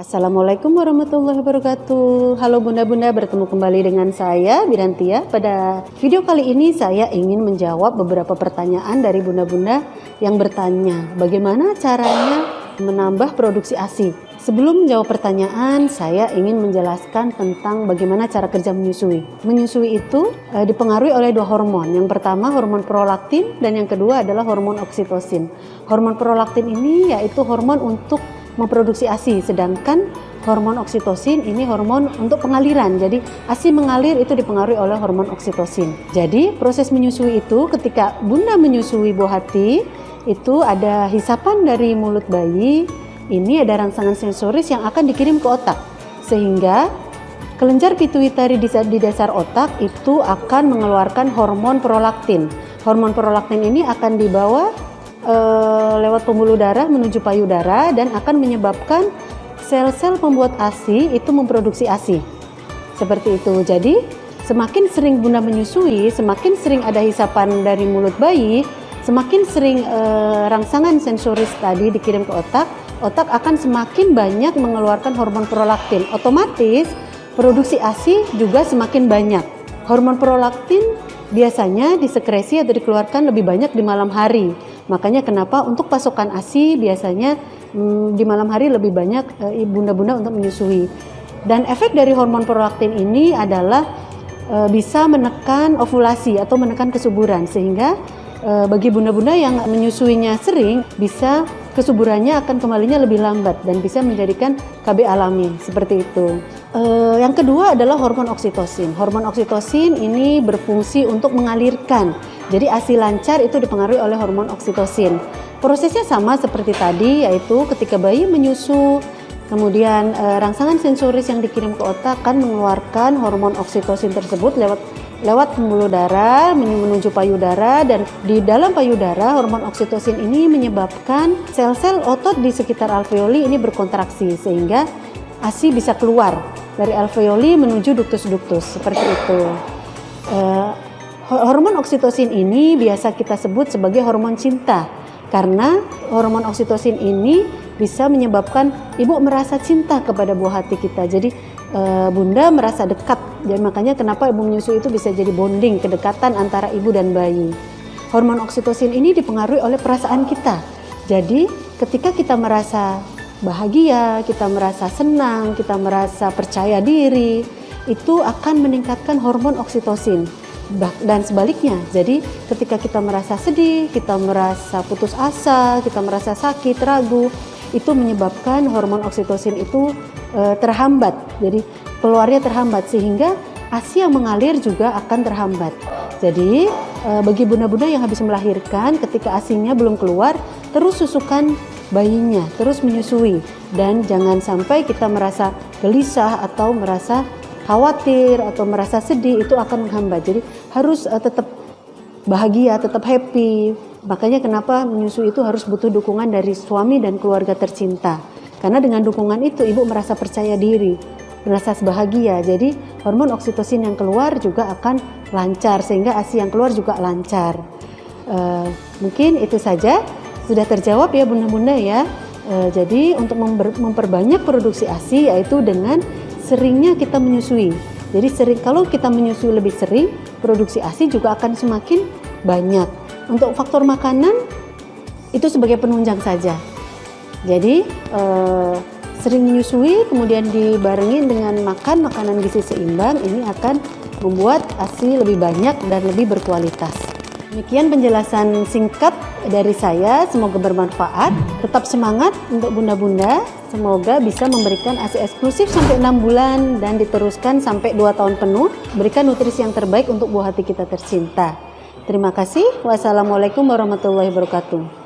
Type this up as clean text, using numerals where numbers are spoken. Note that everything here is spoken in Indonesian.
Assalamualaikum warahmatullahi wabarakatuh. Halo bunda-bunda, bertemu kembali dengan saya Birantia. Pada video kali ini saya ingin menjawab beberapa pertanyaan dari bunda-bunda yang bertanya bagaimana caranya menambah produksi ASI. Sebelum menjawab pertanyaan, saya ingin menjelaskan tentang bagaimana cara kerja menyusui. Menyusui itu dipengaruhi oleh dua hormon. Yang pertama hormon prolaktin dan yang kedua adalah hormon oksitosin. Hormon prolaktin ini yaitu hormon untuk memproduksi ASI, sedangkan hormon oksitosin ini hormon untuk pengaliran. Jadi ASI mengalir itu dipengaruhi oleh hormon oksitosin. Jadi proses menyusui itu ketika bunda menyusui buah hati itu ada hisapan dari mulut bayi. Ini ada rangsangan sensoris yang akan dikirim ke otak, sehingga kelenjar pituitari di dasar otak itu akan mengeluarkan hormon prolaktin. Hormon prolaktin ini akan dibawa lewat pembuluh darah menuju payudara dan akan menyebabkan sel-sel pembuat ASI itu memproduksi ASI. Seperti itu. Jadi semakin sering bunda menyusui, semakin sering ada hisapan dari mulut bayi, semakin sering rangsangan sensoris tadi dikirim ke otak, otak akan semakin banyak mengeluarkan hormon prolaktin. Otomatis produksi ASI juga semakin banyak. Hormon prolaktin biasanya disekresi atau dikeluarkan lebih banyak di malam hari. Makanya kenapa untuk pasokan ASI biasanya di malam hari lebih banyak bunda-bunda untuk menyusui. Dan efek dari hormon prolaktin ini adalah bisa menekan ovulasi atau menekan kesuburan, sehingga bagi bunda-bunda yang menyusuinya sering bisa kesuburannya akan kembalinya lebih lambat dan bisa menjadikan KB alami seperti itu. Yang kedua adalah hormon oksitosin. Hormon oksitosin ini berfungsi untuk mengalirkan. Jadi ASI lancar itu dipengaruhi oleh hormon oksitosin. Prosesnya sama seperti tadi, yaitu ketika bayi menyusu, kemudian rangsangan sensoris yang dikirim ke otak akan mengeluarkan hormon oksitosin tersebut lewat pembuluh darah menuju payudara, dan di dalam payudara hormon oksitosin ini menyebabkan sel-sel otot di sekitar alveoli ini berkontraksi sehingga ASI bisa keluar dari alveoli menuju ductus-ductus seperti itu. Hormon oksitosin ini biasa kita sebut sebagai hormon cinta karena hormon oksitosin ini bisa menyebabkan ibu merasa cinta kepada buah hati kita. Jadi bunda merasa dekat. Jadi makanya kenapa ibu menyusui itu bisa jadi bonding, kedekatan antara ibu dan bayi. Hormon oksitosin ini dipengaruhi oleh perasaan kita. Jadi ketika kita merasa bahagia, kita merasa senang, kita merasa percaya diri, itu akan meningkatkan hormon oksitosin. Dan sebaliknya, jadi ketika kita merasa sedih, kita merasa putus asa, kita merasa sakit, ragu, itu menyebabkan hormon oksitosin itu terhambat. Jadi keluarnya terhambat sehingga ASI yang mengalir juga akan terhambat. Jadi bagi bunda-bunda yang habis melahirkan, ketika ASI-nya belum keluar, terus susukan bayinya, terus menyusui, dan jangan sampai kita merasa gelisah atau merasa khawatir atau merasa sedih, itu akan menghambat. Jadi harus tetap bahagia, tetap happy. Makanya kenapa menyusui itu harus butuh dukungan dari suami dan keluarga tercinta. Karena dengan dukungan itu ibu merasa percaya diri, merasa bahagia. Jadi hormon oksitosin yang keluar juga akan lancar sehingga ASI yang keluar juga lancar. Mungkin itu saja, sudah terjawab ya bunda-bunda ya. Jadi untuk memperbanyak produksi ASI yaitu dengan seringnya kita menyusui. Jadi kalau kita menyusui lebih sering, produksi ASI juga akan semakin banyak. Untuk faktor makanan itu sebagai penunjang saja. Jadi sering menyusui kemudian dibarengin dengan makan makanan gizi seimbang, ini akan membuat ASI lebih banyak dan lebih berkualitas. Demikian penjelasan singkat dari saya, semoga bermanfaat. Tetap semangat untuk bunda-bunda, semoga bisa memberikan ASI eksklusif sampai 6 bulan dan diteruskan sampai 2 tahun penuh, berikan nutrisi yang terbaik untuk buah hati kita tercinta. Terima kasih. Wassalamualaikum warahmatullahi wabarakatuh.